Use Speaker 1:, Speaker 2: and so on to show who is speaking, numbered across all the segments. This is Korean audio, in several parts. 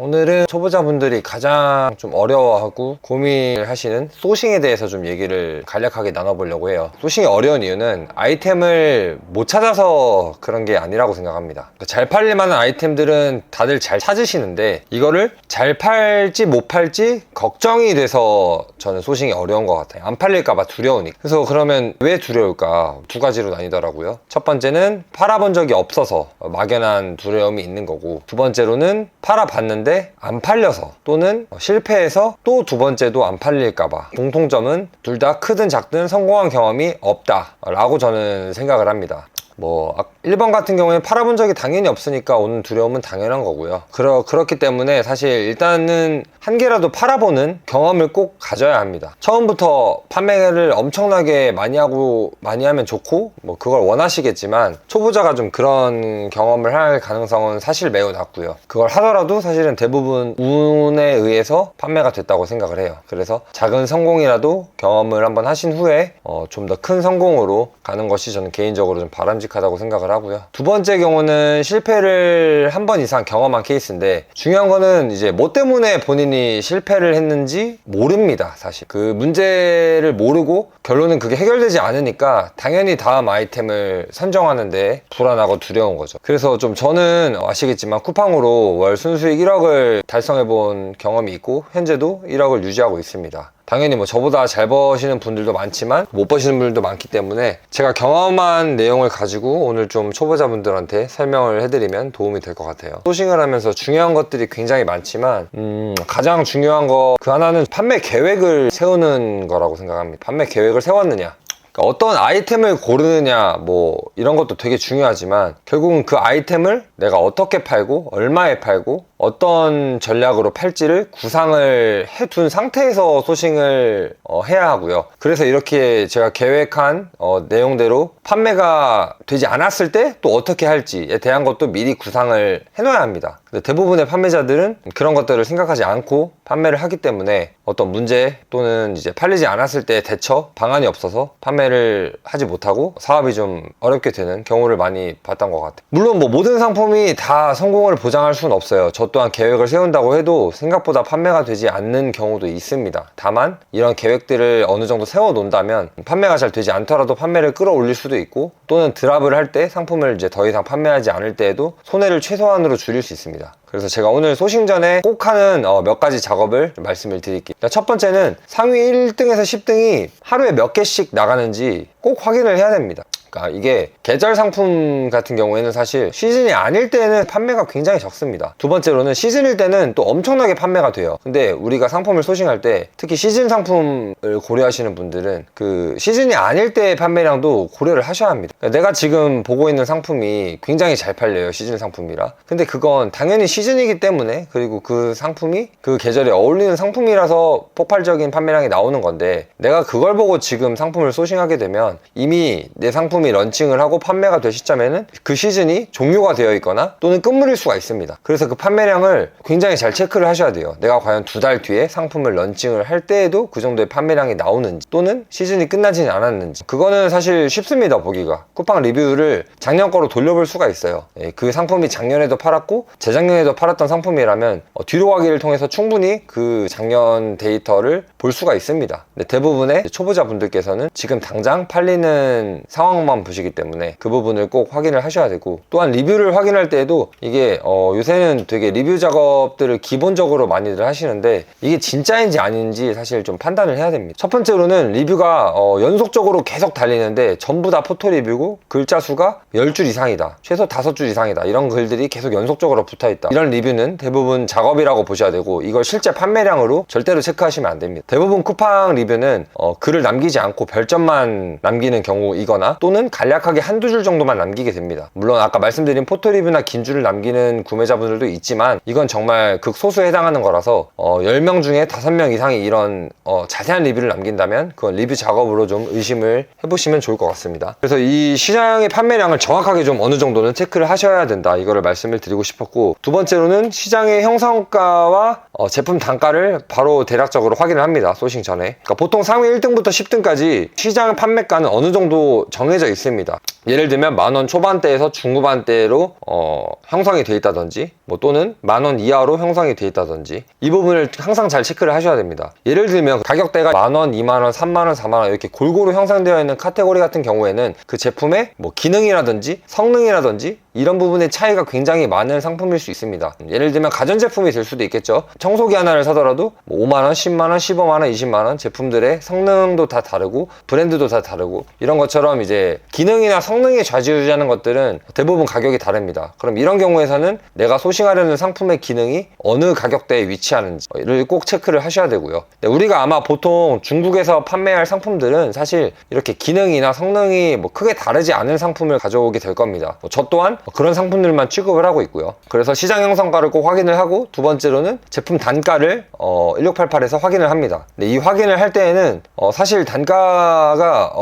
Speaker 1: 오늘은 초보자분들이 가장 좀 어려워하고 고민하시는 소싱에 대해서 좀 얘기를 간략하게 나눠보려고 해요. 소싱이 어려운 이유는 아이템을 못 찾아서 그런 게 아니라고 생각합니다. 그러니까 잘 팔릴 만한 아이템들은 다들 잘 찾으시는데 이거를 잘 팔지 못 팔지 걱정이 돼서 저는 소싱이 어려운 것 같아요. 안 팔릴까봐 두려우니까. 그래서 그러면 왜 두려울까? 두 가지로 나뉘더라고요. 첫 번째는 팔아본 적이 없어서 막연한 두려움이 있는 거고, 두 번째로는 팔아봤는데 안 팔려서 또는 실패해서 또 두 번째도 안 팔릴까봐. 공통점은 둘 다 크든 작든 성공한 경험이 없다 라고 저는 생각을 합니다. 1번 같은 경우에는 팔아본 적이 당연히 없으니까 오는 두려움은 당연한 거고요. 그렇기 때문에 사실 일단은 한 개라도 팔아보는 경험을 꼭 가져야 합니다. 처음부터 판매를 엄청나게 많이 하면 좋고 그걸 원하시겠지만, 초보자가 좀 그런 경험을 할 가능성은 사실 매우 낮고요. 그걸 하더라도 사실은 대부분 운에 의해서 판매가 됐다고 생각을 해요. 그래서 작은 성공이라도 경험을 한번 하신 후에 좀 더 큰 성공으로 가는 것이 저는 개인적으로 좀 바람직하다고 생각을 하고요. 두 번째 경우는 실패를 한 번 이상 경험한 케이스인데, 중요한 거는 이제 뭐 때문에 본인이 실패를 했는지 모릅니다. 사실 그 문제를 모르고 결론은 그게 해결되지 않으니까 당연히 다음 아이템을 선정하는데 불안하고 두려운 거죠. 그래서 좀 저는 아시겠지만 쿠팡으로 월 순수익 1억을 달성해 본 경험이 있고 현재도 1억을 유지하고 있습니다. 당연히 저보다 잘 버시는 분들도 많지만 못 버시는 분들도 많기 때문에 제가 경험한 내용을 가지고 오늘 좀 초보자분들한테 설명을 해드리면 도움이 될 것 같아요. 소싱을 하면서 중요한 것들이 굉장히 많지만 가장 중요한 거 그 하나는 판매 계획을 세우는 거라고 생각합니다. 판매 계획을 세웠느냐, 그러니까 어떤 아이템을 고르느냐 이런 것도 되게 중요하지만, 결국은 그 아이템을 내가 어떻게 팔고 얼마에 팔고 어떤 전략으로 팔지를 구상을 해둔 상태에서 소싱을 해야 하고요. 그래서 이렇게 제가 계획한 내용대로 판매가 되지 않았을 때 또 어떻게 할지에 대한 것도 미리 구상을 해놔야 합니다. 근데 대부분의 판매자들은 그런 것들을 생각하지 않고 판매를 하기 때문에 어떤 문제 또는 이제 팔리지 않았을 때 대처 방안이 없어서 판매를 하지 못하고 사업이 좀 어렵게 되는 경우를 많이 봤던 것 같아요. 물론 모든 상품이 다 성공을 보장할 수는 없어요. 저 또한 계획을 세운다고 해도 생각보다 판매가 되지 않는 경우도 있습니다. 다만 이런 계획들을 어느 정도 세워 놓는다면 판매가 잘 되지 않더라도 판매를 끌어올릴 수도 있고, 또는 드랍을 할 때 상품을 이제 더 이상 판매하지 않을 때에도 손해를 최소한으로 줄일 수 있습니다. 그래서 제가 오늘 소싱 전에 꼭 하는 몇 가지 작업을 말씀을 드릴게요. 첫 번째는 상위 1등에서 10등이 하루에 몇 개씩 나가는지 꼭 확인을 해야 됩니다. 그러니까 이게 계절 상품 같은 경우에는 사실 시즌이 아닐 때는 판매가 굉장히 적습니다. 두 번째로는 시즌일 때는 또 엄청나게 판매가 돼요. 근데 우리가 상품을 소싱할 때 특히 시즌 상품을 고려하시는 분들은 그 시즌이 아닐 때의 판매량도 고려를 하셔야 합니다. 그러니까 내가 지금 보고 있는 상품이 굉장히 잘 팔려요, 시즌 상품이라. 근데 그건 당연히 시즌이기 때문에, 그리고 그 상품이 그 계절에 어울리는 상품이라서 폭발적인 판매량이 나오는 건데, 내가 그걸 보고 지금 상품을 소싱하게 되면 이미 내 상품이 런칭을 하고 판매가 될 시점에는 그 시즌이 종료가 되어 있거나 또는 끝물일 수가 있습니다. 그래서 그 판매량을 굉장히 잘 체크를 하셔야 돼요. 내가 과연 2달 뒤에 상품을 런칭을 할 때에도 그 정도의 판매량이 나오는지, 또는 시즌이 끝나지는 않았는지. 그거는 사실 쉽습니다, 보기가. 쿠팡 리뷰를 작년 거로 돌려볼 수가 있어요. 그 상품이 작년에도 팔았고 재작년에도 팔았던 상품이라면 뒤로 가기를 통해서 충분히 그 작년 데이터를 볼 수가 있습니다. 근데 대부분의 초보자분들께서는 지금 당장 팔리는 상황만 보시기 때문에 그 부분을 꼭 확인을 하셔야 되고, 또한 리뷰를 확인할 때에도 이게 요새는 되게 리뷰 작업들을 기본적으로 많이들 하시는데 이게 진짜인지 아닌지 사실 좀 판단을 해야 됩니다. 첫 번째로는 리뷰가 연속적으로 계속 달리는데 전부 다 포토 리뷰고 글자 수가 10줄 이상이다, 최소 5줄 이상이다, 이런 글들이 계속 연속적으로 붙어있다, 이런 리뷰는 대부분 작업이라고 보셔야 되고, 이걸 실제 판매량으로 절대로 체크하시면 안 됩니다. 대부분 쿠팡 리뷰는 글을 남기지 않고 별점만 남기는 경우이거나 또는 간략하게 한두 줄 정도만 남기게 됩니다. 물론 아까 말씀드린 포토 리뷰나 긴 줄을 남기는 구매자분들도 있지만 이건 정말 극소수에 해당하는 거라서 10명 중에 5명 이상이 이런 자세한 리뷰를 남긴다면 그건 리뷰 작업으로 좀 의심을 해보시면 좋을 것 같습니다. 그래서 이 시장의 판매량을 정확하게 좀 어느 정도는 체크를 하셔야 된다, 이거를 말씀을 드리고 싶었고, 두 번째로는 시장의 형성가와 제품 단가를 바로 대략적으로 확인을 합니다, 소싱 전에. 그러니까 보통 상위 1등부터 10등까지 시장 판매가는 어느 정도 정해져 있습니다. 예를 들면 10,000원 초반대에서 중후반대로 형성이 돼 있다든지 또는 10,000원 이하로 형성이 돼 있다든지 이 부분을 항상 잘 체크를 하셔야 됩니다. 예를 들면 가격대가 10,000원, 20,000원, 30,000원, 40,000원 이렇게 골고루 형성되어 있는 카테고리 같은 경우에는 그 제품의 기능이라든지 성능이라든지 이런 부분의 차이가 굉장히 많은 상품일 수 있습니다. 예를 들면 가전제품이 될 수도 있겠죠. 청소기 하나를 사더라도 5만원, 10만원, 15만원, 20만원 제품들의 성능도 다 다르고 브랜드도 다 다르고 이런 것처럼 이제 기능이나 성능이 좌지우지하는 것들은 대부분 가격이 다릅니다. 그럼 이런 경우에서는 내가 소싱하려는 상품의 기능이 어느 가격대에 위치하는지를 꼭 체크를 하셔야 되고요. 우리가 아마 보통 중국에서 판매할 상품들은 사실 이렇게 기능이나 성능이 크게 다르지 않은 상품을 가져오게 될 겁니다. 저 또한 그런 상품들만 취급을 하고 있고요. 그래서 시장 형성가를 꼭 확인을 하고 두 번째로는 제품 단가를 1688에서 확인을 합니다. 근데 이 확인을 할 때에는 사실 단가가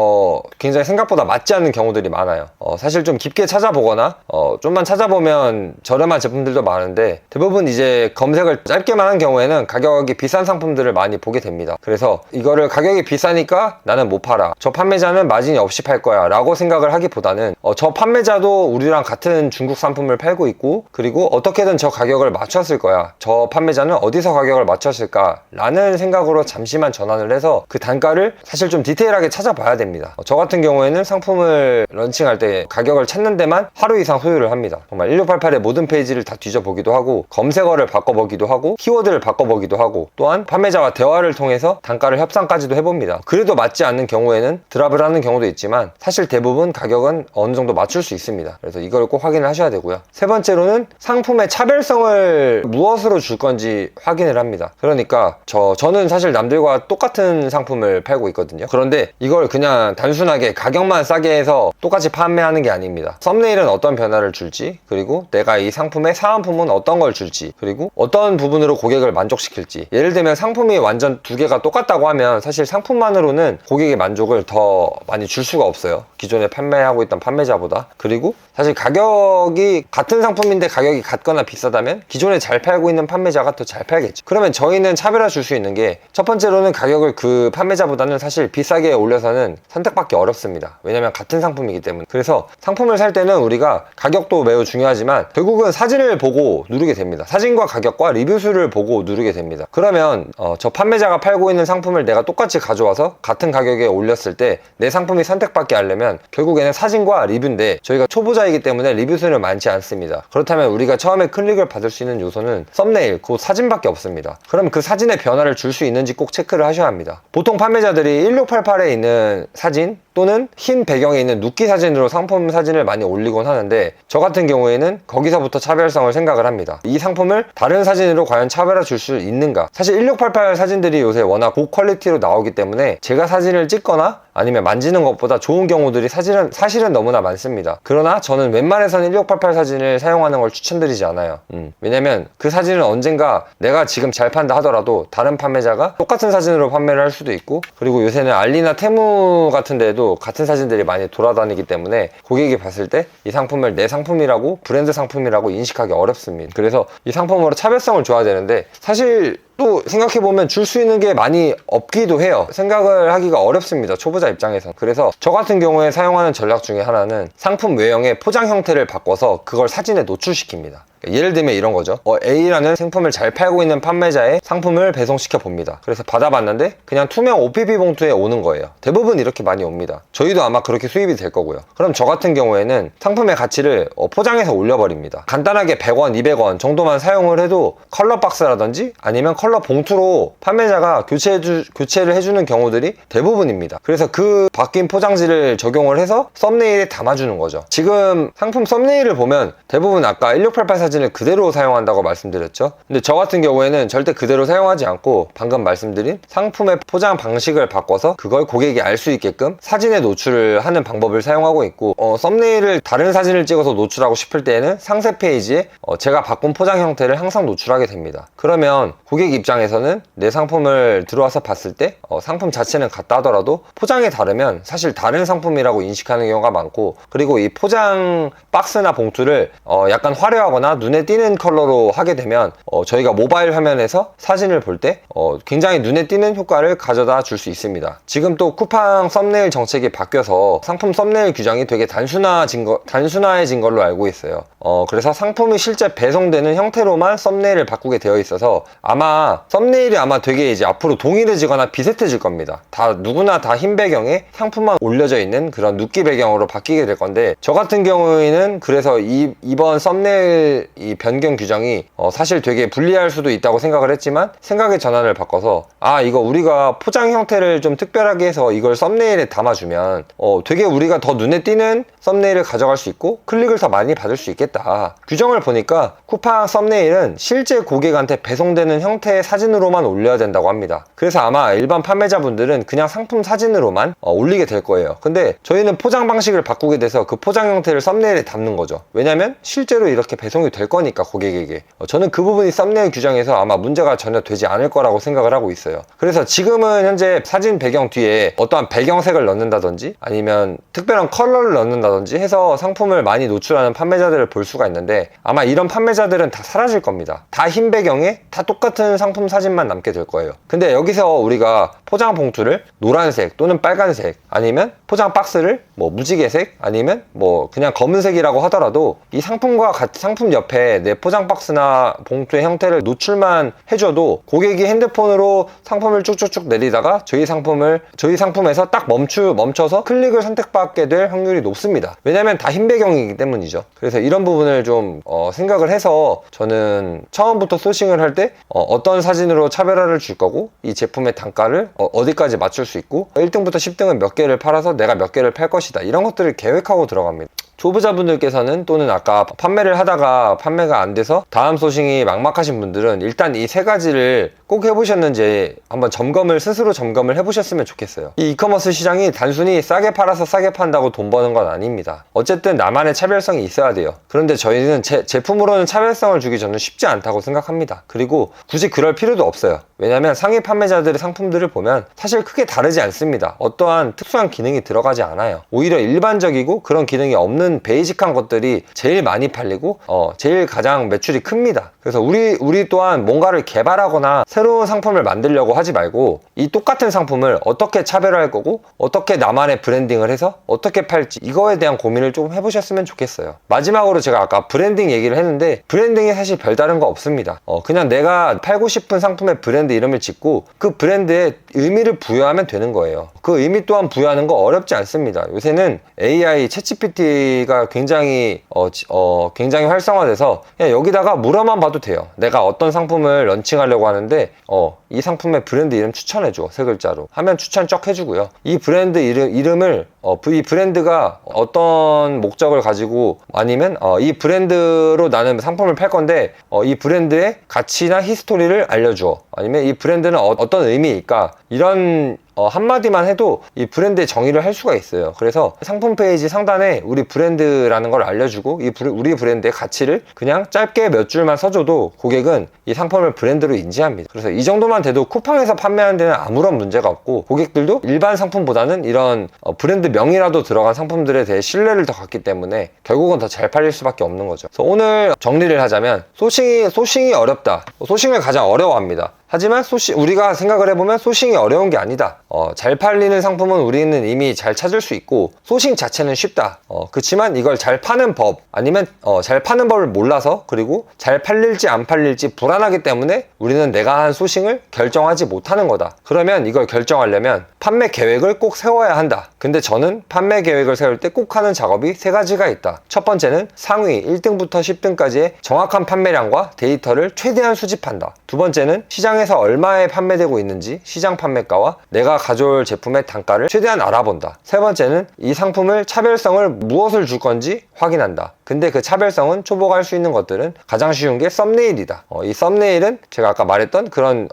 Speaker 1: 굉장히 생각보다 맞지 않는 경우들이 많아요. 사실 좀 깊게 찾아보거나 좀만 찾아보면 저렴한 제품들도 많은데 대부분 이제 검색을 짧게만 한 경우에는 가격이 비싼 상품들을 많이 보게 됩니다. 그래서 이거를 가격이 비싸니까 나는 못 팔아, 저 판매자는 마진이 없이 팔 거야 라고 생각을 하기보다는 저 판매자도 우리랑 같은 중국 상품을 팔고 있고 그리고 어떻게든 저 가격을 맞췄을 거야, 저 판매자는 어디서 가격을 맞췄을까 라는 생각으로 잠시만 전환을 해서 그 단가를 사실 좀 디테일하게 찾아봐야 됩니다. 저 같은 경우에는 상품을 런칭할 때 가격을 찾는 데만 하루 이상 소요를 합니다. 정말 1688의 모든 페이지를 다 뒤져보기도 하고 검색어를 바꿔보기도 하고 키워드를 바꿔보기도 하고 또한 판매자와 대화를 통해서 단가를 협상까지도 해봅니다. 그래도 맞지 않는 경우에는 드랍을 하는 경우도 있지만 사실 대부분 가격은 어느 정도 맞출 수 있습니다. 그래서 이걸 꼭 확인을 하셔야 되고요. 세 번째로는 상품의 차별성을 무엇으로 줄 건지 확인을 합니다. 그러니까 저는 사실 남들과 똑같은 상품을 팔고 있거든요. 그런데 이걸 그냥 단순하게 가격만 싸게 해서 똑같이 판매하는 게 아닙니다. 썸네일은 어떤 변화를 줄지, 그리고 내가 이 상품의 사은품은 어떤 걸 줄지, 그리고 어떤 부분으로 고객을 만족시킬지. 예를 들면 상품이 완전 두 개가 똑같다고 하면 사실 상품만으로는 고객의 만족을 더 많이 줄 수가 없어요. 기존에 판매하고 있던 판매자보다. 그리고 사실 가격이 같은 상품인데 가격이 같거나 비싸다면 기존에 잘 팔고 있는 판매자가 더 잘 팔겠죠. 그러면 저희는 차별화 줄 수 있는 게 첫 번째로는 가격을 그 판매자보다는 사실 비싸게 올려서는 선택받기 어렵습니다. 왜냐면 같은 상품이기 때문에. 그래서 상품을 살 때는 우리가 가격도 매우 중요하지만 결국은 사진을 보고 누르게 됩니다. 사진과 가격과 리뷰수를 보고 누르게 됩니다. 그러면 저 판매자가 팔고 있는 상품을 내가 똑같이 가져와서 같은 가격에 올렸을 때 내 상품이 선택받게 하려면 결국에는 사진과 리뷰인데 저희가 초보자이기 때문에 리뷰수는 많지 않습니다. 그렇다면 우리가 처음에 클릭을 받을 수 있는 요소는 썸네일, 그 사진밖에 없습니다. 그럼 그 사진의 변화를 줄 수 있는지 꼭 체크를 하셔야 합니다. 보통 판매자들이 1688에 있는 사진 또는 흰 배경에 있는 눕기 사진으로 상품 사진을 많이 올리곤 하는데 저 같은 경우에는 거기서부터 차별성을 생각을 합니다. 이 상품을 다른 사진으로 과연 차별화 줄 수 있는가. 사실 1688 사진들이 요새 워낙 고퀄리티로 나오기 때문에 제가 사진을 찍거나 아니면 만지는 것보다 좋은 경우들이 사실은 너무나 많습니다. 그러나 저는 웬만해서는 1688 사진을 사용하는 걸 추천드리지 않아요. 왜냐면 그 사진은 언젠가 내가 지금 잘 판다 하더라도 다른 판매자가 똑같은 사진으로 판매를 할 수도 있고, 그리고 요새는 알리나 테무 같은 데에도 같은 사진들이 많이 돌아다니기 때문에 고객이 봤을 때 이 상품을 내 상품이라고, 브랜드 상품이라고 인식하기 어렵습니다. 그래서 이 상품으로 차별성을 줘야 되는데 사실 또 생각해보면 줄 수 있는 게 많이 없기도 해요. 생각을 하기가 어렵습니다, 초보자 입장에서. 그래서 저 같은 경우에 사용하는 전략 중에 하나는 상품 외형의 포장 형태를 바꿔서 그걸 사진에 노출시킵니다. 예를 들면 이런 거죠. A라는 상품을 잘 팔고 있는 판매자의 상품을 배송시켜 봅니다. 그래서 받아봤는데 그냥 투명 OPP 봉투에 오는 거예요. 대부분 이렇게 많이 옵니다. 저희도 아마 그렇게 수입이 될 거고요. 그럼 저 같은 경우에는 상품의 가치를 포장해서 올려버립니다. 간단하게 100원, 200원 정도만 사용을 해도 컬러 박스라든지 아니면 컬러 봉투로 판매자가 교체를 해주는 경우들이 대부분입니다. 그래서 그 바뀐 포장지를 적용을 해서 썸네일에 담아주는 거죠. 지금 상품 썸네일을 보면 대부분 아까 1688 사진을 그대로 사용한다고 말씀드렸죠. 근데 저 같은 경우에는 절대 그대로 사용하지 않고 방금 말씀드린 상품의 포장 방식을 바꿔서 그걸 고객이 알 수 있게끔 사진에 노출을 하는 방법을 사용하고 있고, 썸네일을 다른 사진을 찍어서 노출하고 싶을 때에는 상세 페이지에 제가 바꾼 포장 형태를 항상 노출하게 됩니다. 그러면 고객 입장에서는 내 상품을 들어와서 봤을 때 상품 자체는 같다 하더라도 포장이 다르면 사실 다른 상품이라고 인식하는 경우가 많고, 그리고 이 포장 박스나 봉투를 약간 화려하거나 눈에 띄는 컬러로 하게 되면 저희가 모바일 화면에서 사진을 볼 때 굉장히 눈에 띄는 효과를 가져다 줄 수 있습니다. 지금 또 쿠팡 썸네일 정책이 바뀌어서 상품 썸네일 규정이 되게 단순화해진 걸로 알고 있어요. 그래서 상품이 실제 배송되는 형태로만 썸네일을 바꾸게 되어 있어서 아마 썸네일이 되게 이제 앞으로 동일해지거나 비슷해질 겁니다. 누구나 다 흰 배경에 상품만 올려져 있는 그런 눕기 배경으로 바뀌게 될 건데, 저 같은 경우에는 그래서 이번 썸네일 이 변경 규정이 사실 되게 불리할 수도 있다고 생각을 했지만, 생각의 전환을 바꿔서 이거 우리가 포장 형태를 좀 특별하게 해서 이걸 썸네일에 담아주면 되게 우리가 더 눈에 띄는 썸네일을 가져갈 수 있고 클릭을 더 많이 받을 수 있겠다. 규정을 보니까 쿠팡 썸네일은 실제 고객한테 배송되는 형태의 사진으로만 올려야 된다고 합니다. 그래서 아마 일반 판매자분들은 그냥 상품 사진으로만 올리게 될 거예요. 근데 저희는 포장 방식을 바꾸게 돼서 그 포장 형태를 썸네일에 담는 거죠. 왜냐면 실제로 이렇게 배송이 될 거니까, 고객에게. 저는 그 부분이 썸네일 규정에서 아마 문제가 전혀 되지 않을 거라고 생각을 하고 있어요. 그래서 지금은 현재 사진 배경 뒤에 어떠한 배경색을 넣는다든지 아니면 특별한 컬러를 넣는다든지 해서 상품을 많이 노출하는 판매자들을 볼 수가 있는데, 아마 이런 판매자들은 다 사라질 겁니다. 다 흰 배경에 다 똑같은 상품 사진만 남게 될 거예요. 근데 여기서 우리가 포장 봉투를 노란색 또는 빨간색, 아니면 포장 박스를 무지개색, 아니면 그냥 검은색이라고 하더라도 이 상품과 같이 상품 옆에 내 포장 박스나 봉투의 형태를 노출만 해줘도 고객이 핸드폰으로 상품을 쭉쭉쭉 내리다가 저희 상품에서 딱 멈춰서 클릭을 선택받게 될 확률이 높습니다. 왜냐면 다 흰 배경이기 때문이죠. 그래서 이런 부분을 좀 생각을 해서 저는 처음부터 소싱을 할 때 어떤 사진으로 차별화를 줄 거고, 이 제품의 단가를 어디까지 맞출 수 있고, 1등부터 10등은 몇 개를 팔아서 내가 몇 개를 팔 것이다, 이런 것들을 계획하고 들어갑니다. 초보자분들께서는, 또는 아까 판매를 하다가 판매가 안 돼서 다음 소싱이 막막하신 분들은 일단 이 세 가지를 꼭 해보셨는지 한번 스스로 점검을 해보셨으면 좋겠어요. 이 이커머스 시장이 단순히 싸게 팔아서 싸게 판다고 돈 버는 건 아닙니다. 어쨌든 나만의 차별성이 있어야 돼요. 그런데 저희는 제품으로는 차별성을 주기 저는 쉽지 않다고 생각합니다. 그리고 굳이 그럴 필요도 없어요. 왜냐면 상위 판매자들의 상품들을 보면 사실 크게 다르지 않습니다. 어떠한 특수한 기능이 들어가지 않아요. 오히려 일반적이고 그런 기능이 없는 베이직한 것들이 제일 많이 팔리고 제일 가장 매출이 큽니다. 그래서 우리 또한 뭔가를 개발하거나 새로운 상품을 만들려고 하지 말고, 이 똑같은 상품을 어떻게 차별화할 거고 어떻게 나만의 브랜딩을 해서 어떻게 팔지, 이거에 대한 고민을 조금 해보셨으면 좋겠어요. 마지막으로 제가 아까 브랜딩 얘기를 했는데, 브랜딩이 사실 별다른 거 없습니다. 그냥 내가 팔고 싶은 상품의 브랜드 이름을 짓고 그 브랜드에 의미를 부여하면 되는 거예요. 그 의미 또한 부여하는 거 어렵지 않습니다. 요새는 AI 챗GPT가 굉장히 활성화돼서 그냥 여기다가 물어만 봐도 돼요. 내가 어떤 상품을 런칭하려고 하는데 이 상품의 브랜드 이름 추천해줘, 세 글자로 하면 추천 쩍 해주고요. 이 브랜드 이름을 이 브랜드가 어떤 목적을 가지고, 아니면 이 브랜드로 나는 상품을 팔 건데 이 브랜드의 가치나 히스토리를 알려줘, 아니면 이 브랜드는 어떤 의미일까, 이런 한마디만 해도 이 브랜드의 정의를 할 수가 있어요. 그래서 상품 페이지 상단에 우리 브랜드라는 걸 알려주고 우리 브랜드의 가치를 그냥 짧게 몇 줄만 써줘도 고객은 이 상품을 브랜드로 인지합니다. 그래서 이 정도만 돼도 쿠팡에서 판매하는 데는 아무런 문제가 없고, 고객들도 일반 상품보다는 이런 브랜드 명이라도 들어간 상품들에 대해 신뢰를 더 갖기 때문에 결국은 더 잘 팔릴 수밖에 없는 거죠. 그래서 오늘 정리를 하자면, 소싱이 어렵다, 소싱을 가장 어려워합니다. 하지만 우리가 생각을 해보면 소싱이 어려운 게 아니다. 잘 팔리는 상품은 우리는 이미 잘 찾을 수 있고, 소싱 자체는 쉽다. 그렇지만 이걸 잘 파는 법, 아니면 잘 파는 법을 몰라서, 그리고 잘 팔릴지 안 팔릴지 불안하기 때문에 우리는 내가 한 소싱을 결정하지 못하는 거다. 그러면 이걸 결정하려면 판매 계획을 꼭 세워야 한다. 근데 저는 판매 계획을 세울 때 꼭 하는 작업이 세 가지가 있다. 첫 번째는 상위 1등부터 10등까지의 정확한 판매량과 데이터를 최대한 수집한다. 두 번째는 시장에서 얼마에 판매되고 있는지 시장 판매가와 내가 가져올 제품의 단가를 최대한 알아본다. 세 번째는 이 상품을 차별성을 무엇을 줄 건지 확인한다. 근데 그 차별성은 초보가 할 수 있는 것들은 가장 쉬운 게 썸네일이다. 이 썸네일은 제가 아까 말했던 그런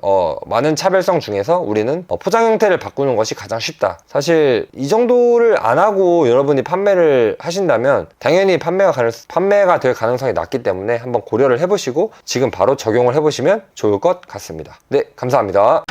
Speaker 1: 많은 차별성 중에서 우리는 포장 형태를 바꾸는 것이 가장 쉽다. 사실 이 정도를 안 하고 여러분이 판매를 하신다면 당연히 판매가 될 가능성이 낮기 때문에 한번 고려를 해보시고 지금 바로 적용을 해보시면 좋을 것 같습니다. 네, 감사합니다.